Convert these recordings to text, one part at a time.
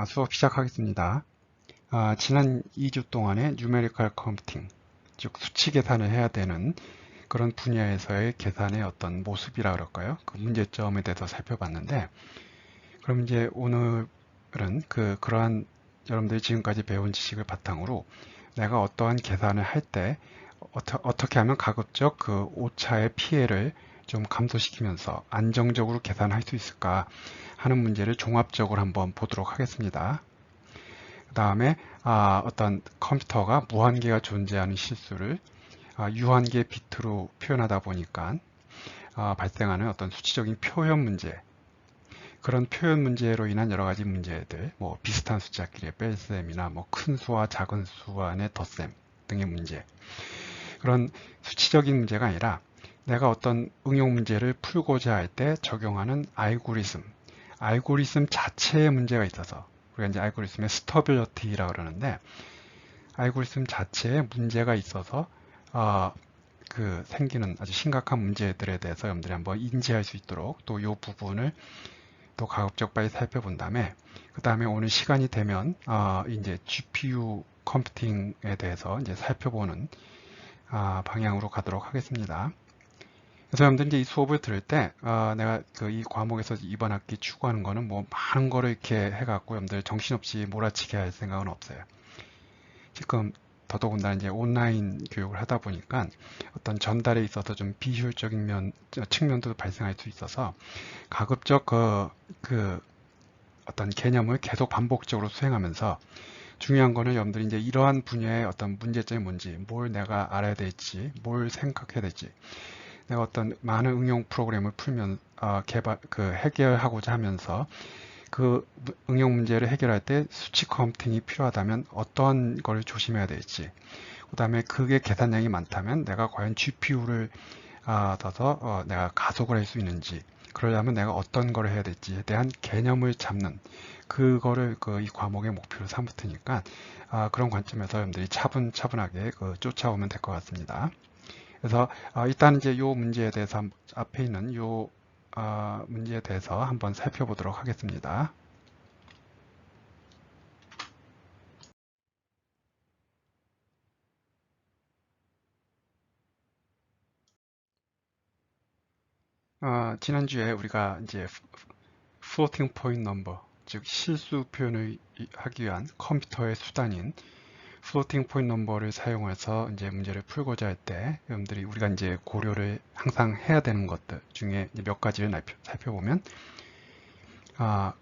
수업 시작하겠습니다. 지난 2주 동안의 뉴메리컬 컴퓨팅, 즉 수치 계산을 해야 되는 그런 분야에서의 계산의 어떤 모습이라 그럴까요? 그 문제점에 대해서 살펴봤는데, 그럼 이제 오늘은 그러한 여러분들이 지금까지 배운 지식을 바탕으로 내가 어떠한 계산을 할 때 어떻게 하면 가급적 그 오차의 피해를 좀 감소시키면서 안정적으로 계산할 수 있을까 하는 문제를 종합적으로 한번 보도록 하겠습니다. 그 다음에 어떤 컴퓨터가 무한계가 존재하는 실수를 유한계 비트로 표현하다 보니까 발생하는 어떤 수치적인 표현 문제, 그런 표현 문제로 인한 여러 가지 문제들, 뭐 비슷한 숫자끼리의 뺄셈이나 뭐 큰 수와 작은 수 안의 덧셈 등의 문제, 그런 수치적인 문제가 아니라 내가 어떤 응용 문제를 풀고자 할 때 적용하는 알고리즘 자체에 문제가 있어서 우리가 이제 알고리즘의 스터빌리티라고 그러는데, 알고리즘 자체에 문제가 있어서 생기는 아주 심각한 문제들에 대해서 여러분들이 한번 인지할 수 있도록 또 이 부분을 또 가급적 빨리 살펴본 다음에, 그 다음에 오늘 시간이 되면 이제 GPU 컴퓨팅에 대해서 이제 살펴보는 방향으로 가도록 하겠습니다. 그래서 여러분들 이제 이 수업을 들을 때 내가 이 과목에서 이번 학기 추구하는 거는 뭐 많은 거를 이렇게 해갖고 여러분들 정신없이 몰아치게 할 생각은 없어요. 지금 더더군다나 이제 온라인 교육을 하다 보니까 어떤 전달에 있어서 좀 비효율적인 측면도 발생할 수 있어서 가급적 어떤 개념을 계속 반복적으로 수행하면서, 중요한 거는 여러분들이 이제 이러한 분야의 어떤 문제점이 뭔지, 뭘 내가 알아야 될지, 뭘 생각해야 될지, 내가 어떤 많은 응용 프로그램을 풀면 해결하고자 하면서 그 응용 문제를 해결할 때 수치 컴퓨팅이 필요하다면 어떤 걸 조심해야 될지, 그 다음에 그게 계산량이 많다면 내가 과연 GPU를 더서 내가 가속을 할 수 있는지, 그러려면 내가 어떤 걸 해야 될지에 대한 개념을 잡는 그거를 이 과목의 목표로 삼을 테니까 그런 관점에서 여러분들이 차분차분하게 쫓아오면 될 것 같습니다. 그래서 일단 이제 이 문제에 대해서 앞에 있는 이 문제에 대해서 한번 살펴보도록 하겠습니다. 지난주에 우리가 이제 floating point number, 즉 실수 표현을 하기 위한 컴퓨터의 수단인 플로팅 포인트 넘버를 사용해서 이제 문제를 풀고자 할 때 여러분들이 우리가 이제 고려를 항상 해야 되는 것들 중에 몇 가지를 살펴보면,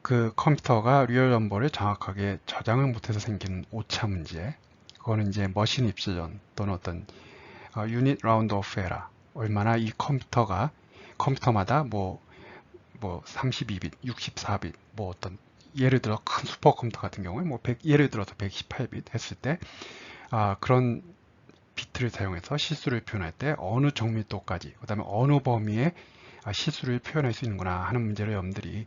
그 컴퓨터가 리얼 넘버를 정확하게 저장을 못해서 생기는 오차 문제, 그거는 이제 머신 입실전 또는 어떤 유닛 라운드 오프 에러, 얼마나 이 컴퓨터마다 뭐 32빗, 64빗, 뭐 어떤 예를 들어 큰 슈퍼컴퓨터 같은 경우에 뭐 예를 들어서 118빗 했을 때 그런 비트를 사용해서 실수를 표현할 때 어느 정밀도까지, 그 다음에 어느 범위에 실수를 표현할 수 있는구나 하는 문제를 여러분들이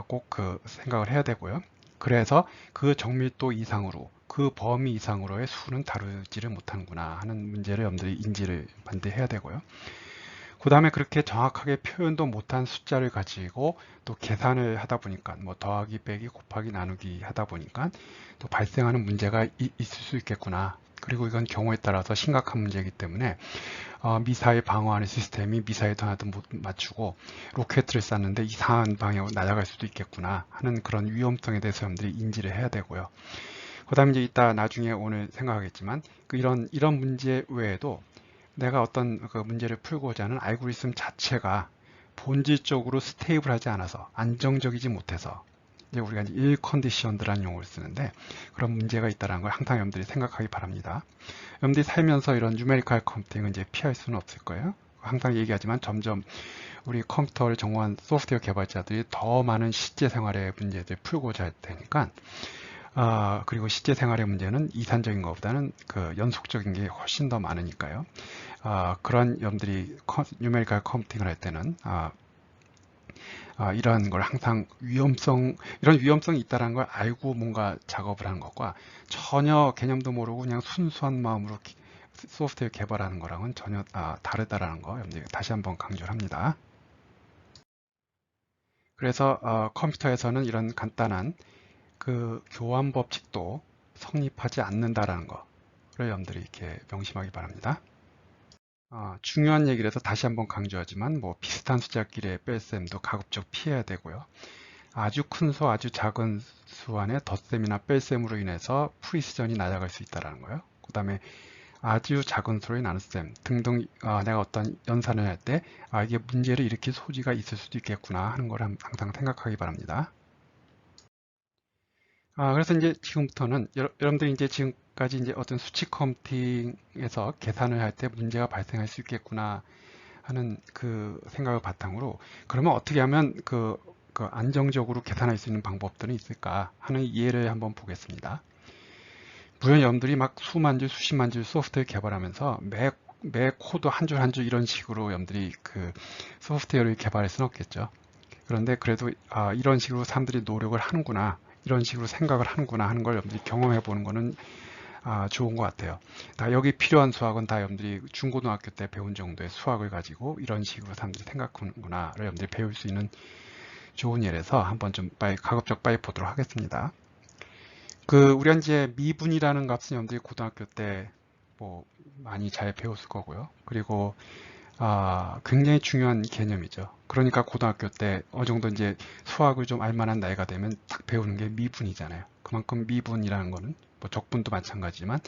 꼭 생각을 해야 되고요. 그래서 그 정밀도 이상으로, 그 범위 이상으로의 수는 다루지를 못하는구나 하는 문제를 여러분들이 인지를 반드시 해야 되고요. 그 다음에 그렇게 정확하게 표현도 못한 숫자를 가지고 또 계산을 하다 보니까, 뭐 더하기, 빼기, 곱하기, 나누기 하다 보니까 또 발생하는 문제가 있을 수 있겠구나. 그리고 이건 경우에 따라서 심각한 문제이기 때문에 미사일 방어하는 시스템이 미사일도 하나도 못 맞추고 로켓을 쐈는데 이상한 방향으로 날아갈 수도 있겠구나 하는 그런 위험성에 대해서 여러분들이 인지를 해야 되고요. 그 다음에 이제 이따 나중에 오늘 생각하겠지만 이런 문제 외에도 내가 어떤 문제를 풀고자 하는 알고리즘 자체가 본질적으로 스테이블하지 않아서 안정적이지 못해서, 이제 우리가 이제 일 컨디션드라는 용어를 쓰는데, 그런 문제가 있다는 걸 항상 여러분들이 생각하기 바랍니다. 여러분들이 살면서 이런 뉴메리컬 컴퓨팅은 이제 피할 수는 없을 거예요. 항상 얘기하지만 점점 우리 컴퓨터를 전공한 소프트웨어 개발자들이 더 많은 실제 생활의 문제들 풀고자 할 테니까, 그리고 실제 생활의 문제는 이산적인 것보다는 연속적인 게 훨씬 더 많으니까요. 그런 여러분들이 뉴메리컬 컴퓨팅을 할 때는 이런 걸 항상 이런 위험성이 있다는 걸 알고 뭔가 작업을 하는 것과 전혀 개념도 모르고 그냥 순수한 마음으로 소프트웨어 개발하는 거랑은 전혀 다르다라는 거 여러분들 다시 한번 강조를 합니다. 그래서 컴퓨터에서는 이런 간단한 그 교환 법칙도 성립하지 않는다라는 거를 여러분들이 이렇게 명심하기 바랍니다. 중요한 얘기를 해서 다시 한번 강조하지만 뭐 비슷한 숫자끼리의 뺄셈도 가급적 피해야 되고요. 아주 큰 수, 아주 작은 수 안에 덧셈이나 뺄셈으로 인해서 프리시전이 낮아갈 수 있다는 거예요. 그 다음에 아주 작은 수로의 나눗셈 등등 내가 어떤 연산을 할 때 이게 문제를 일으킬 소지가 있을 수도 있겠구나 하는 걸 항상 생각하기 바랍니다. 그래서 이제 지금부터는 여러분들이 이제 지금까지 이제 어떤 수치 컴퓨팅에서 계산을 할 때 문제가 발생할 수 있겠구나 하는 그 생각을 바탕으로 그러면 어떻게 하면 그 안정적으로 계산할 수 있는 방법들은 있을까 하는 예를 한번 보겠습니다. 물론 여러분들이 막 수만 줄, 수십만 줄 소프트웨어 개발하면서 매 코드 한 줄 한 줄 이런 식으로 여러분들이 그 소프트웨어를 개발할 수는 없겠죠. 그런데 그래도 이런 식으로 사람들이 노력을 하는구나, 이런 식으로 생각을 하는구나 하는 걸 여러분들이 경험해 보는 거는 좋은 것 같아요. 여기 필요한 수학은 다 여러분들이 중고등학교 때 배운 정도의 수학을 가지고 이런 식으로 사람들이 생각하는구나를 여러분들이 배울 수 있는 좋은 예라서 한번 좀 가급적 빨리 보도록 하겠습니다. 우리가 이제 미분이라는 값은 여러분들이 고등학교 때 뭐 많이 잘 배웠을 거고요. 그리고 굉장히 중요한 개념이죠. 그러니까 고등학교 때 어느 정도 이제 수학을 좀 알만한 나이가 되면 딱 배우는 게 미분이잖아요. 그만큼 미분이라는 거는 뭐 적분도 마찬가지지만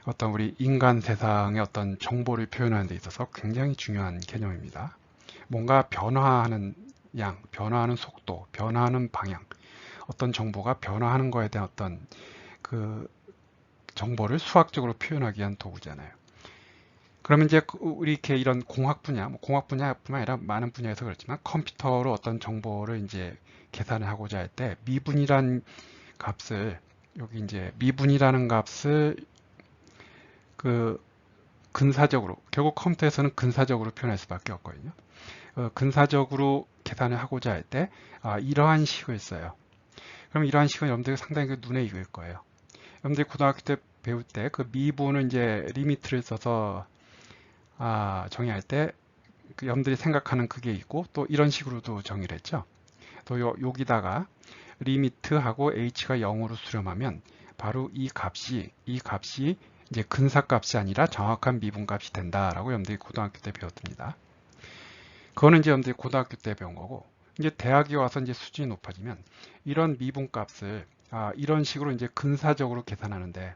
어떤 우리 인간 세상의 어떤 정보를 표현하는 데 있어서 굉장히 중요한 개념입니다. 뭔가 변화하는 양, 변화하는 속도, 변화하는 방향, 어떤 정보가 변화하는 거에 대한 어떤 그 정보를 수학적으로 표현하기 위한 도구잖아요. 그러면 이제 우리 이렇게 이런 공학 분야, 뭐 공학 분야뿐만 아니라 많은 분야에서 그렇지만 컴퓨터로 어떤 정보를 이제 계산을 하고자 할 때 미분이란 값을 여기 이제 미분이라는 값을 근사적으로 결국 컴퓨터에서는 근사적으로 표현할 수밖에 없거든요. 근사적으로 계산을 하고자 할 때 이러한 식을 써요. 그럼 이러한 식은 여러분들 상당히 눈에 익을 거예요. 여러분들이 고등학교 때 배울 때 그 미분은 이제 리미트를 써서 정의할 때 여러분들이 생각하는 그게 있고 또 이런 식으로도 정의를 했죠. 또 여기다가 리미트하고 h가 0으로 수렴하면 바로 이 값이 이제 근사값이 아니라 정확한 미분값이 된다라고 여러분들이 고등학교 때 배웠습니다. 그거는 이제 여러분들이 고등학교 때 배운 거고 이제 대학에 와서 이제 수준이 높아지면 이런 미분값을 이런 식으로 이제 근사적으로 계산하는데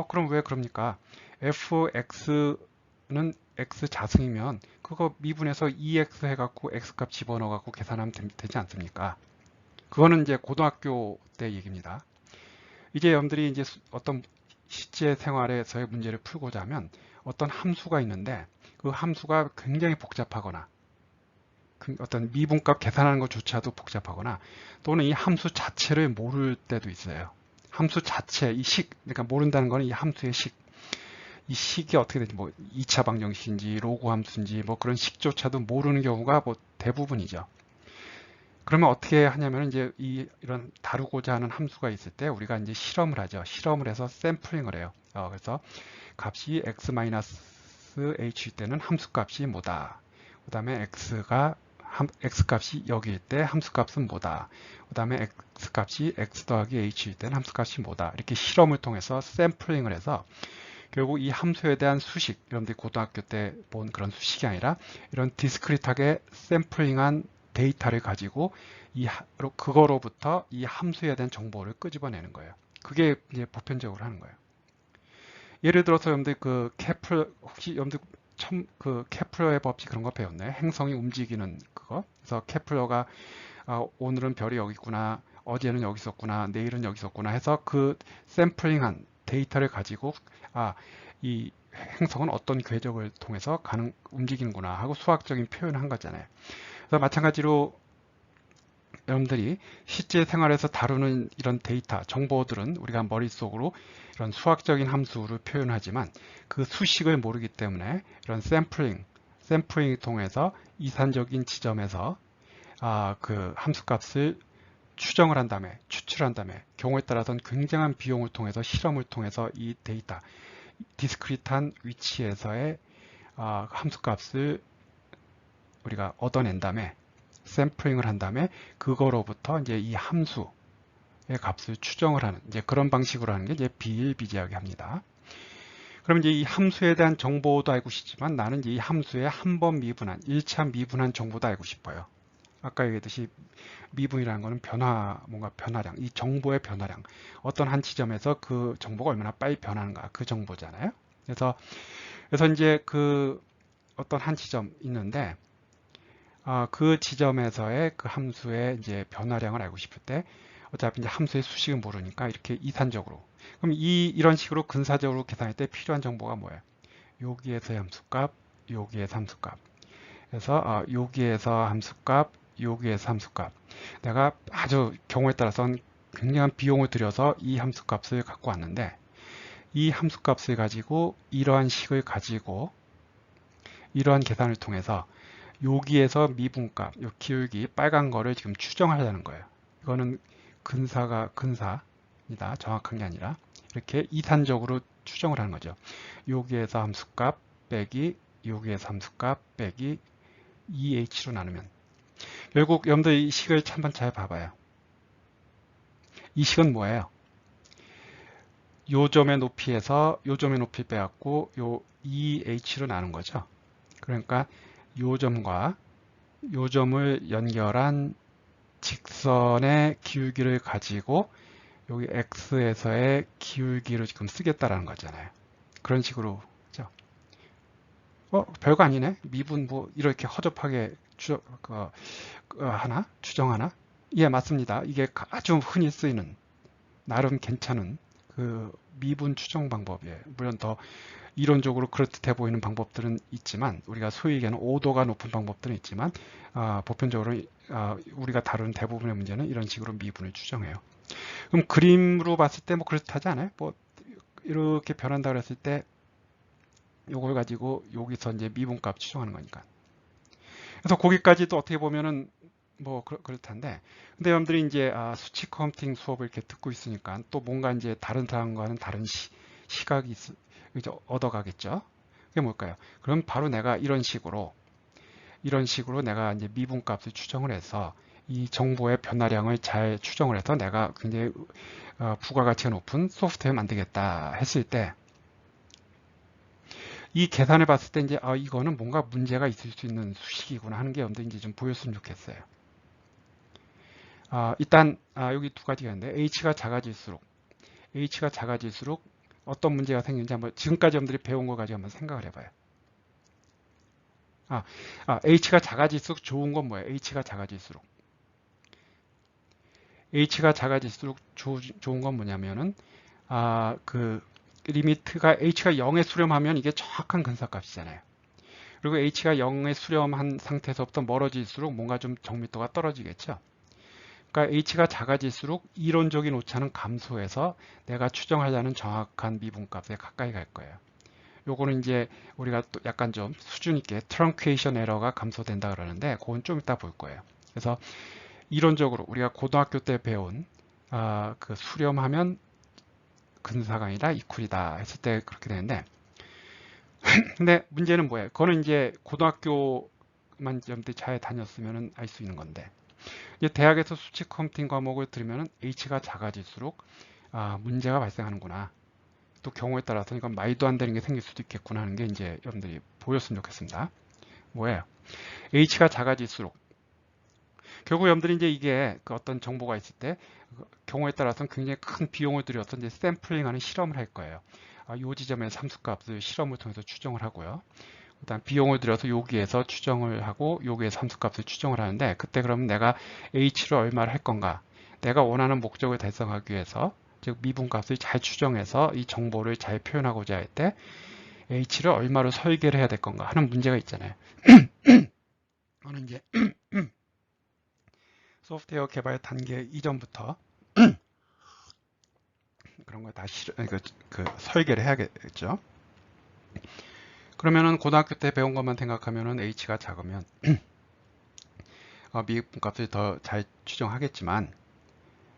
그럼 왜 그럽니까? fx는 x 자승이면 그거 미분해서 2x 해갖고 x값 집어넣어갖고 계산하면 되지 않습니까? 그거는 이제 고등학교 때 얘기입니다. 이제 여러분들이 이제 어떤 실제 생활에서의 문제를 풀고자 하면 어떤 함수가 있는데 그 함수가 굉장히 복잡하거나 어떤 미분값 계산하는 것조차도 복잡하거나 또는 이 함수 자체를 모를 때도 있어요. 함수 자체, 그러니까 모른다는 거는 이 함수의 이 식이 어떻게 되지, 뭐 2차 방정식인지 로그 함수인지 뭐 그런 식조차도 모르는 경우가 뭐 대부분이죠. 그러면 어떻게 하냐면 이제 이런 다루고자 하는 함수가 있을 때 우리가 이제 실험을 하죠. 실험을 해서 샘플링을 해요. 그래서 값이 x-h 때는 함수값이 뭐다. 그 다음에 x값이 여기일 때 함수값은 뭐다. 그 다음에 x값이 x 더하기 h일 때는 함수값이 뭐다. 이렇게 실험을 통해서 샘플링을 해서 결국 이 함수에 대한 수식, 여러분들이 고등학교 때 본 그런 수식이 아니라 이런 디스크리트하게 샘플링한 데이터를 가지고 그거로부터 이 함수에 대한 정보를 끄집어내는 거예요. 그게 이제 보편적으로 하는 거예요. 예를 들어서 여러분들 혹시 여러분들 케플러의 법칙 그런 거 배웠나요? 행성이 움직이는 그거. 그래서 케플러가 오늘은 별이 여기 있구나, 어제는 여기 있었구나, 내일은 여기 있었구나 해서 그 샘플링한 데이터를 가지고 이 행성은 어떤 궤적을 통해서 움직이는구나 하고 수학적인 표현을 한 거잖아요. 그래서 마찬가지로 여러분들이 실제 생활에서 다루는 이런 데이터, 정보들은 우리가 머릿속으로 이런 수학적인 함수를 표현하지만 그 수식을 모르기 때문에 이런 샘플링을 통해서 이산적인 지점에서 그 함수값을 추정을 한 다음에 추출한 다음에 경우에 따라서는 굉장한 비용을 통해서 실험을 통해서 이 데이터, 디스크리트한 위치에서의 함수값을 우리가 얻어낸 다음에 샘플링을 한 다음에 그거로부터 이제 이 함수에 값을 추정을 하는 이제 그런 방식으로 하는 게 이제 비일비재하게 합니다. 그럼 이제 이 함수에 대한 정보도 알고 싶지만 나는 이 함수의 한 번 미분한 1차 미분한 정보도 알고 싶어요. 아까 얘기했듯이 미분이라는 거는 뭔가 변화량, 이 정보의 변화량, 어떤 한 지점에서 그 정보가 얼마나 빨리 변하는가 그 정보잖아요. 그래서 이제 그 어떤 한 지점 있는데 그 지점에서의 그 함수의 이제 변화량을 알고 싶을 때 어차피 이제 함수의 수식을 모르니까 이렇게 이산적으로 그럼 이런 식으로 근사적으로 계산할 때 필요한 정보가 뭐예요? 여기에서의 함수값, 여기에서 함수값. 그래서 여기에서 함수값, 여기에서 함수값. 내가 아주 경우에 따라서는 굉장한 비용을 들여서 이 함수값을 갖고 왔는데 이 함수값을 가지고 이러한 식을 가지고 이러한 계산을 통해서 여기에서 미분값, 요 기울기 빨간 거를 지금 추정하려는 거예요. 이거는 근사입니다. 정확한 게 아니라 이렇게 이산적으로 추정을 하는 거죠. 여기에서 함수값 빼기 여기에서 함수값 빼기 2h로 나누면 결국 여러분들 이 식을 한번 잘 봐봐요. 이 식은 뭐예요? 요 점의 높이에서 요 점의 높이 빼갖고 요 2h로 나눈 거죠. 그러니까 요 점과 요 점을 연결한 직선의 기울기를 가지고 여기 x에서의 기울기를 지금 쓰겠다라는 거잖아요. 그런 식으로 그죠? 별거 아니네. 미분 뭐 이렇게 허접하게 추정하나? 예, 맞습니다. 이게 아주 흔히 쓰이는 나름 괜찮은 그 미분 추정 방법이에요. 물론 더 이론적으로 그럴듯해 보이는 방법들은 있지만 우리가 소위 얘기하는 오도가 높은 방법들은 있지만 보편적으로 우리가 다루는 대부분의 문제는 이런 식으로 미분을 추정해요. 그럼 그림으로 봤을 때 뭐 그렇듯하지 않아요? 뭐 이렇게 변한다 그랬을 때 요걸 가지고 여기서 이제 미분값 추정하는 거니까. 그래서 거기까지도 어떻게 보면은 뭐 그렇단데 근데 여러분들이 이제 수치 컴퓨팅 수업을 이렇게 듣고 있으니까 또 뭔가 이제 다른 사람과는 다른 시각이 얻어가겠죠. 그게 뭘까요? 그럼 바로 내가 이런 식으로 내가 이제 미분값을 추정을 해서 이 정보의 변화량을 잘 추정을 해서 내가 굉장히 부가가치가 높은 소프트웨어 만들겠다 했을 때 이 계산을 봤을 때 이제 이거는 뭔가 문제가 있을 수 있는 수식이구나 하는 게 여러분들 이제 좀 보였으면 좋겠어요. 일단 여기 두 가지가 있는데 h가 작아질수록 어떤 문제가 생기는지 한번 지금까지 여러분들이 배운 거 가지고 한번 생각을 해봐요. h가 작아질수록 좋은 건 뭐예요? h가 작아질수록 좋은 건 뭐냐면은 그 리미트가 h가 0에 수렴하면 이게 정확한 근사값이잖아요. 그리고 h가 0에 수렴한 상태에서부터 멀어질수록 뭔가 좀 정밀도가 떨어지겠죠. 그러니까 h가 작아질수록 이론적인 오차는 감소해서 내가 추정하려는 정확한 미분값에 가까이 갈 거예요. 요거는 이제 우리가 또 약간 좀 수준 있게 트렁케이션 에러가 감소된다 그러는데 그건 좀 이따 볼 거예요. 그래서 이론적으로 우리가 고등학교 때 배운 그 수렴하면 근사가 아니라 이퀄이다 했을 때 그렇게 되는데 근데 문제는 뭐예요? 그거는 이제 고등학교만 잘 다녔으면 알 수 있는 건데 이제 대학에서 수치 컴퓨팅 과목을 들으면 h가 작아질수록 문제가 발생하는구나. 또 경우에 따라서 이건 말도 안 되는 게 생길 수도 있겠구나 하는 게 이제 여러분들이 보였으면 좋겠습니다. 뭐예요? h가 작아질수록 결국 여러분들이 이제 이게 그 어떤 정보가 있을 때 경우에 따라서는 굉장히 큰 비용을 들여서 이제 샘플링하는 실험을 할 거예요. 이 지점의 함수값을 실험을 통해서 추정을 하고요. 일단 비용을 들여서 여기에서 추정을 하고 여기에서 함수값을 추정을 하는데 그때 그러면 내가 h를 얼마를 할 건가? 내가 원하는 목적을 달성하기 위해서 즉 미분값을 잘 추정해서 이 정보를 잘 표현하고자 할 때 h를 얼마로 설계를 해야 될 건가 하는 문제가 있잖아요. 저는 이제 소프트웨어 개발 단계 이전부터 그런 거 다 설계를 해야겠죠. 그러면은 고등학교 때 배운 것만 생각하면은 h가 작으면 미분값을 더 잘 추정하겠지만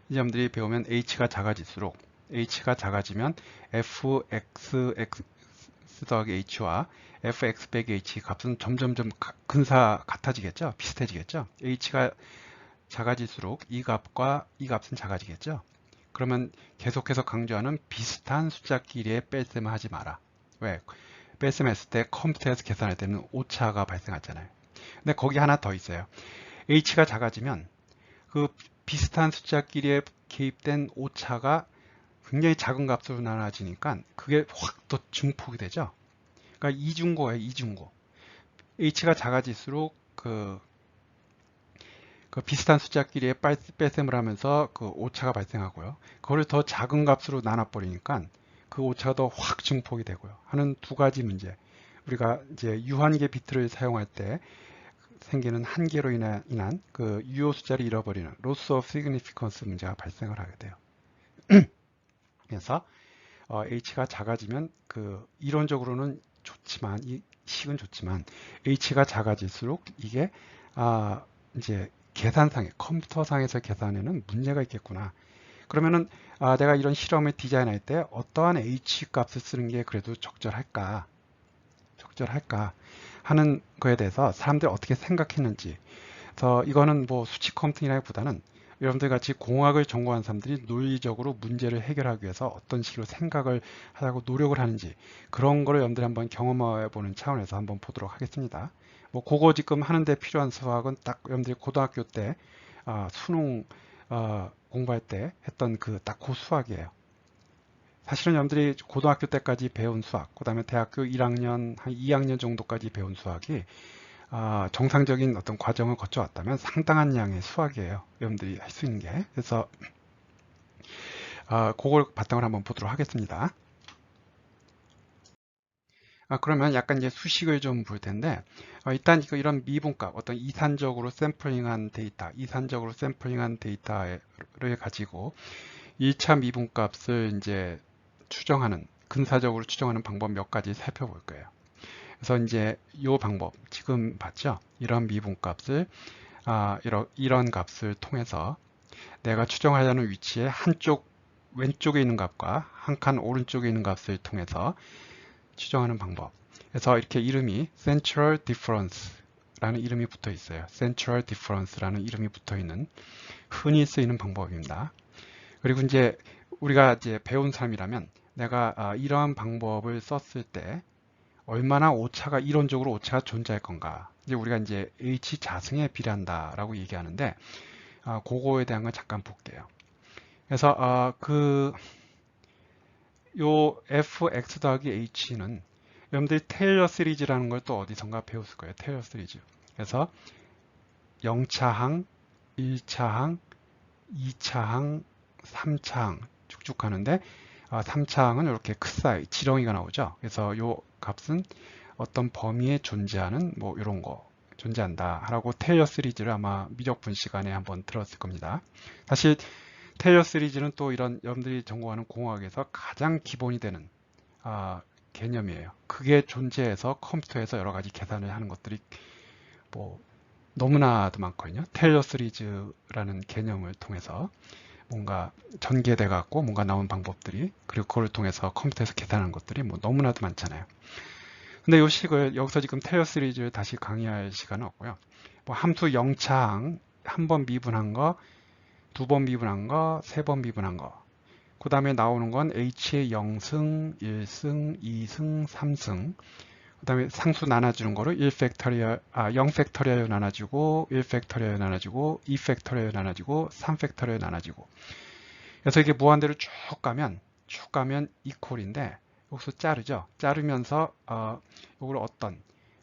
이 점들이 배우면 h가 작아질수록 h가 작아지면 fxx 더하기 h와 fx 빼기 h 값은 점점점 근사 같아지겠죠. 비슷해지겠죠. h가 작아질수록 이 값과 이 값은 작아지겠죠. 그러면 계속해서 강조하는 비슷한 숫자끼리의 뺄셈을 하지 마라. 왜? 뺄셈 했을 때 컴퓨터에서 계산할 때는 오차가 발생하잖아요. 근데 거기 하나 더 있어요. h가 작아지면 그 비슷한 숫자끼리에 개입된 오차가 굉장히 작은 값으로 나눠지니까 그게 확 더 증폭이 되죠. 그러니까 이중고예요, 이중고. h가 작아질수록 그 비슷한 숫자끼리의 뺄셈을 하면서 그 오차가 발생하고요. 그거를 더 작은 값으로 나눠버리니까 그 오차가 더 확 증폭이 되고요. 하는 두 가지 문제. 우리가 이제 유한계 비트를 사용할 때 생기는 한계로 인한 그 유효 숫자를 잃어버리는 loss of significance 문제가 발생을 하게 돼요. 그래서 h가 작아지면 그 이론적으로는 좋지만 이 식은 좋지만 h가 작아질수록 이게 이제 계산상에 컴퓨터상에서 계산에는 문제가 있겠구나. 그러면은 내가 이런 실험을 디자인할 때 어떠한 h 값을 쓰는 게 그래도 적절할까 하는 거에 대해서 사람들이 어떻게 생각했는지. 그래서 이거는 뭐 수치 컴퓨팅이라기보다는 여러분들 같이 공학을 전공한 사람들이 논리적으로 문제를 해결하기 위해서 어떤 식으로 생각을 하려고 노력을 하는지 그런 거를 여러분들이 한번 경험해 보는 차원에서 한번 보도록 하겠습니다. 뭐 그거 지금 하는데 필요한 수학은 딱 여러분들이 고등학교 때 수능 공부할 때 했던 그 딱 그 수학이에요. 사실은 여러분들이 고등학교 때까지 배운 수학, 그 다음에 대학교 1학년, 한 2학년 정도까지 배운 수학이 정상적인 어떤 과정을 거쳐왔다면 상당한 양의 수학이에요. 여러분들이 할 수 있는 게. 그래서 그걸 바탕으로 한번 보도록 하겠습니다. 그러면 약간 이제 수식을 좀 볼 텐데 일단 이런 미분값, 어떤 이산적으로 샘플링한 데이터를 가지고 1차 미분값을 이제 추정하는, 근사적으로 추정하는 방법 몇 가지 살펴볼 거예요. 그래서 이제 이 방법 지금 봤죠? 이런 미분값을 이런 값을 통해서 내가 추정하려는 위치에 한쪽 왼쪽에 있는 값과 한 칸 오른쪽에 있는 값을 통해서 추정하는 방법. 그래서 이렇게 이름이 Central Difference라는 이름이 붙어 있어요. Central Difference라는 이름이 붙어 있는 흔히 쓰이는 방법입니다. 그리고 이제 우리가 이제 배운 사람이라면 내가 이러한 방법을 썼을 때 얼마나 이론적으로 오차가 존재할 건가. 이제 우리가 이제 H 자승에 비례한다라고 얘기하는데, 그거에 대한 걸 잠깐 볼게요. 그래서 요 fx 더하기 h는 여러분들이 테일러 시리즈라는 걸 또 어디선가 배웠을 거예요. 테일러 시리즈. 그래서 0차항, 1차항, 2차항, 3차항 쭉쭉 가는데 3차항은 이렇게 크사이, 지렁이가 나오죠. 그래서 요 값은 어떤 범위에 존재하는 뭐 이런 거 존재한다 라고 테일러 시리즈를 아마 미적분 시간에 한번 들었을 겁니다. 사실 테일러 시리즈는 또 이런 여러분들이 전공하는 공학에서 가장 기본이 되는 개념이에요. 그게 존재해서 컴퓨터에서 여러 가지 계산을 하는 것들이 뭐 너무나도 많거든요. 테일러 시리즈라는 개념을 통해서 뭔가 전개돼 갖고 뭔가 나온 방법들이, 그리고 그걸 통해서 컴퓨터에서 계산하는 것들이 뭐 너무나도 많잖아요. 근데 이 식을 여기서 지금 테일러 시리즈를 다시 강의할 시간은 없고요. 뭐 함수 0차항 한 번 미분한 거, 두 번 미분한 거, 세 번 미분한 거. 그 다음에 나오는 건 h의 0승, 1승, 2승, 3승. 그 다음에 상수 나눠주는 거를 1팩터리얼, 0팩터리얼 나눠주고, 1팩터리얼 나눠주고, 2팩터리얼 나눠주고, 3팩터리얼 나눠주고. 그래서 이게 무한대로 쭉 가면 이퀄인데, 여기서 자르죠. 자르면서, 이걸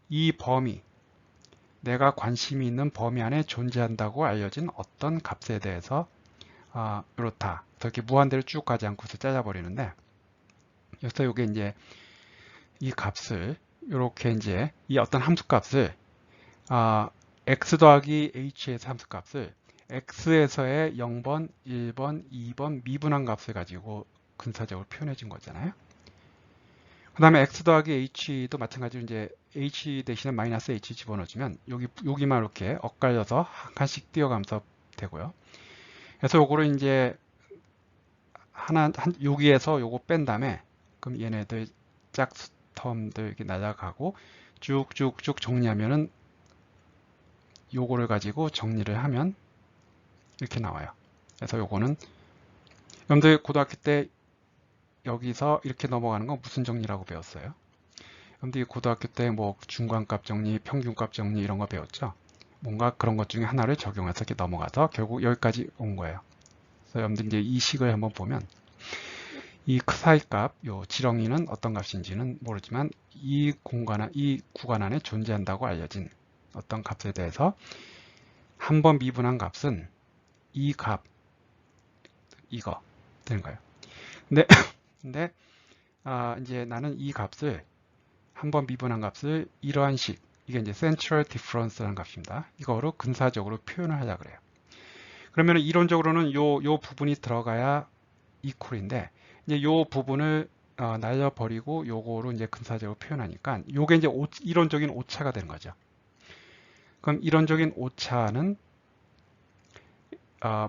이 범위, 내가 관심이 있는 범위 안에 존재한다고 알려진 어떤 값에 대해서 이렇다. 이렇게 무한대로 쭉 가지 않고서 잘라버리는데, 여기서 이게 이제 이 값을 이렇게 이제 이 어떤 함수값을 x 더하기 h에서 함수값을 x에서의 0번, 1번, 2번 미분한 값을 가지고 근사적으로 표현해 준 거잖아요. 그 다음에 x 더하기 h도 마찬가지로 이제 h 대신에 마이너스 h 집어넣어주면 여기만 이렇게 엇갈려서 한 칸씩 띄어가면서 되고요. 그래서 요거를 이제 여기에서 요거 뺀 다음에 그럼 얘네들 짝수텀들 이렇게 날아가고 쭉쭉쭉 정리하면은 요거를 가지고 정리를 하면 이렇게 나와요. 그래서 요거는 여러분들 고등학교 때 여기서 이렇게 넘어가는 건 무슨 정리라고 배웠어요? 여러분들이 고등학교 때 뭐 중간값 정리, 평균값 정리 이런 거 배웠죠? 뭔가 그런 것 중에 하나를 적용해서 이렇게 넘어가서 결국 여기까지 온 거예요. 그래서 여러분들 이제 이 식을 한번 보면 이 사이값, 요 지렁이는 어떤 값인지는 모르지만 이 구간 안에 존재한다고 알려진 어떤 값에 대해서 한 번 미분한 값은 이 값, 이거 되는 거예요. 근데 이제 나는 이 값을 한 번 미분한 값을 이러한 식, 이게 이제 central difference라는 값입니다. 이거로 근사적으로 표현을 하자 그래요. 그러면 이론적으로는 요 부분이 들어가야 equal인데 이제 요 부분을 날려버리고 요거로 이제 근사적으로 표현하니까 요게 이제 이론적인 오차가 되는 거죠. 그럼 이론적인 오차는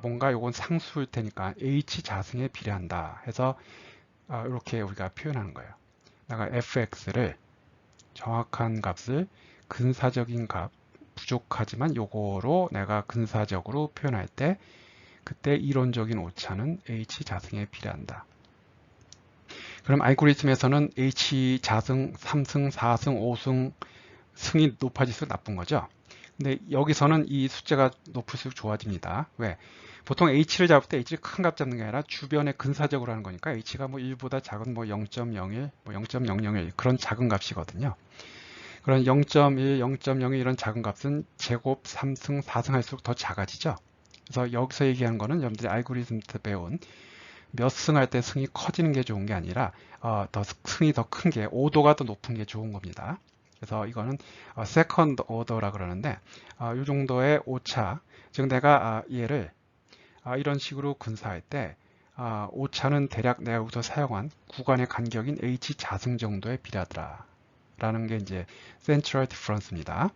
뭔가 요건 상수일 테니까 h 자승에 비례한다 해서 이렇게 우리가 표현하는 거예요. 내가 fx를 정확한 값을 근사적인 값, 부족하지만 요거로 내가 근사적으로 표현할 때 그때 이론적인 오차는 h 자승에 비례한다. 그럼 알고리즘에서는 h 자승 3승, 4승, 5승 승이 높아질수록 나쁜 거죠. 근데 여기서는 이 숫자가 높을수록 좋아집니다. 왜? 보통 h를 잡을 때 h를 큰 값 잡는 게 아니라 주변에 근사적으로 하는 거니까 h가 뭐 1보다 작은 뭐 0.01, 뭐 0.001 그런 작은 값이거든요. 그런 0.1, 0.01 이런 작은 값은 제곱 3승, 4승 할수록 더 작아지죠. 그래서 여기서 얘기하는 거는 여러분들이 알고리즘 때 배운 몇 승 할 때 승이 커지는 게 좋은 게 아니라 더 승이 더 큰 게 5도가 더 높은 게 좋은 겁니다. 그래서 이거는 세컨드 오더라 그러는데 이 정도의 오차, 즉 내가 얘를 이런 식으로 근사할 때 오차는 대략 내가 여기서 사용한 구간의 간격인 h 자승 정도에 비례하더라 라는 게 이제 central difference입니다.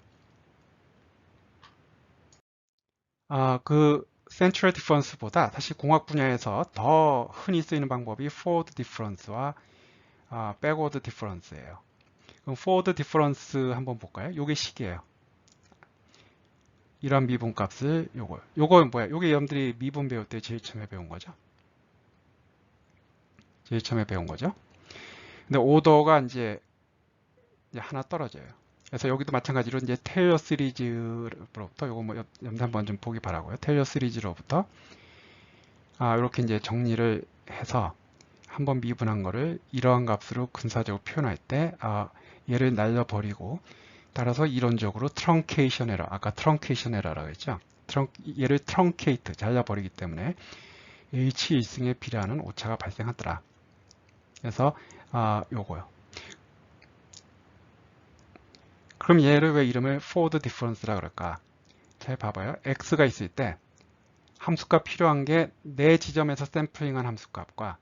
그 central difference보다 사실 공학 분야에서 더 흔히 쓰이는 방법이 forward difference와 backward difference예요. 그럼 forward difference 한번 볼까요? 요게 식이에요. 이런 미분값을 요건 뭐야? 요게 여러분들이 미분 배울 때 제일 처음에 배운 거죠. 제일 처음에 배운 거죠. 근데 오더가 이제 하나 떨어져요. 그래서 여기도 마찬가지로 이제 테일러 시리즈로부터 요거 뭐 여러분 한번 좀 보기 바라고요. 테일러 시리즈로부터 이렇게 이제 정리를 해서 한번 미분한 거를 이러한 값으로 근사적으로 표현할 때 얘를 날려버리고 따라서 이론적으로 트렁케이션 에러, 아까 트렁케이션 에러라고 했죠. 얘를 트렁케이트, 잘라버리기 때문에 H1승에 비례하는 오차가 발생하더라. 그래서 요거요. 그럼 얘를 왜 이름을 forward difference라 그럴까? 잘 봐봐요. x가 있을 때 함수값 필요한 게 내 지점에서 샘플링한 함수값과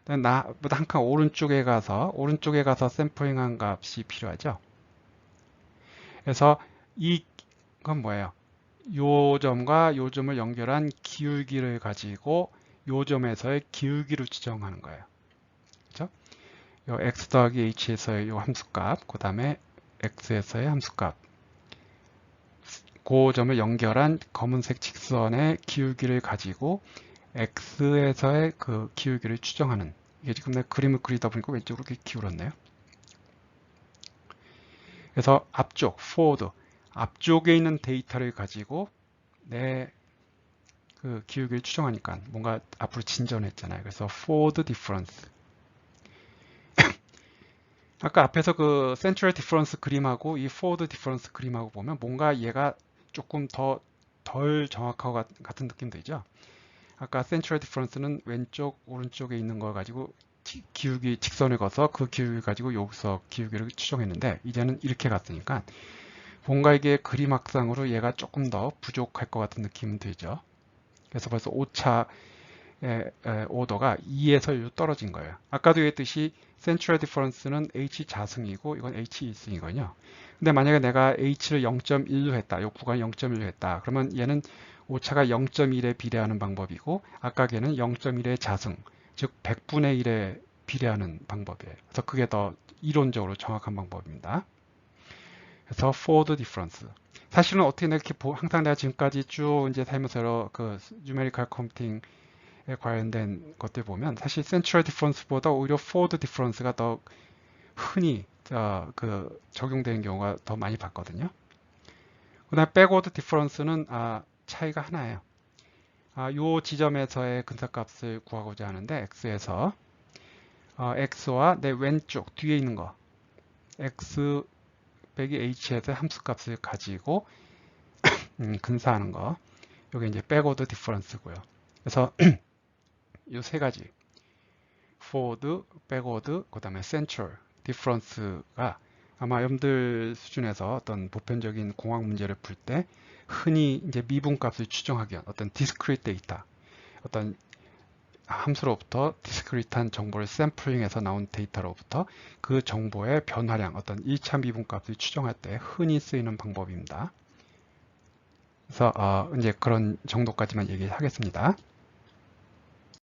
나보다 한 칸 오른쪽에 가서 샘플링한 값이 필요하죠. 그래서 이건 뭐예요? 요 점과 요 점을 연결한 기울기를 가지고 요 점에서의 기울기를 추정하는 거예요. 그렇죠? 요 x 더하기 h에서의 요 함수값, 그 다음에 x에서의 함수값, 그 점을 연결한 검은색 직선의 기울기를 가지고 x에서의 그 기울기를 추정하는, 이게 지금 내가 그림을 그리다 보니까 왼쪽으로 이렇게 기울었네요. 그래서 앞쪽, forward, 앞쪽에 있는 데이터를 가지고 내 그 기울기를 추정하니까 뭔가 앞으로 진전했잖아요. 그래서 forward difference. 아까 앞에서 그 central difference 그림하고 이 forward difference 그림하고 보면 뭔가 얘가 조금 덜 정확하고 같은 느낌 들죠? 아까 central difference는 왼쪽, 오른쪽에 있는 거 가지고 기울기 직선을 그어서 그 기울기 가지고 여기서 기울기를 추정했는데 이제는 이렇게 갔으니까 뭔가 이게 그림학상으로 얘가 조금 더 부족할 것 같은 느낌은 들죠. 그래서 벌써 오차의 오더가 2에서 1로 떨어진 거예요. 아까도 얘기했듯이 central difference는 h 자승이고 이건 h 1승이거든요. 근데 만약에 내가 h를 0.1로 했다. 이 구간 0.1로 했다. 그러면 얘는 오차가 0.1에 비례하는 방법이고 아까 걔는 0.1의 자승, 즉 100분의 1에 비례하는 방법이에요. 그래서 그게 더 이론적으로 정확한 방법입니다. 그래서 forward difference. 사실은 어떻게 이렇게 항상 내가 지금까지 쭉 이제 살면서 그 numerical computing 관련된 것들 보면 사실 센트럴 디퍼런스보다 오히려 포워드 디퍼런스가 더 흔히 적용되는 경우가 더 많이 봤거든요. 그다음 백워드 디퍼런스는 차이가 하나예요. 요 지점에서의 근사값을 구하고자 하는데 x에서 x와 내 왼쪽 뒤에 있는 거 x 빼기 h에서 함수값을 가지고 근사하는 거, 요게 이제 백워드 디퍼런스고요. 그래서 이 세 가지 forward, backward, 그 다음에 central 디퍼런스가 아마 여러분들 수준에서 어떤 보편적인 공학 문제를 풀 때 흔히 이제 미분값을 추정하기 위한 어떤 discrete 데이터, 어떤 함수로부터 디스크리트한 정보를 샘플링해서 나온 데이터로부터 그 정보의 변화량, 어떤 1차 미분값을 추정할 때 흔히 쓰이는 방법입니다. 그래서 이제 그런 정도까지만 얘기하겠습니다.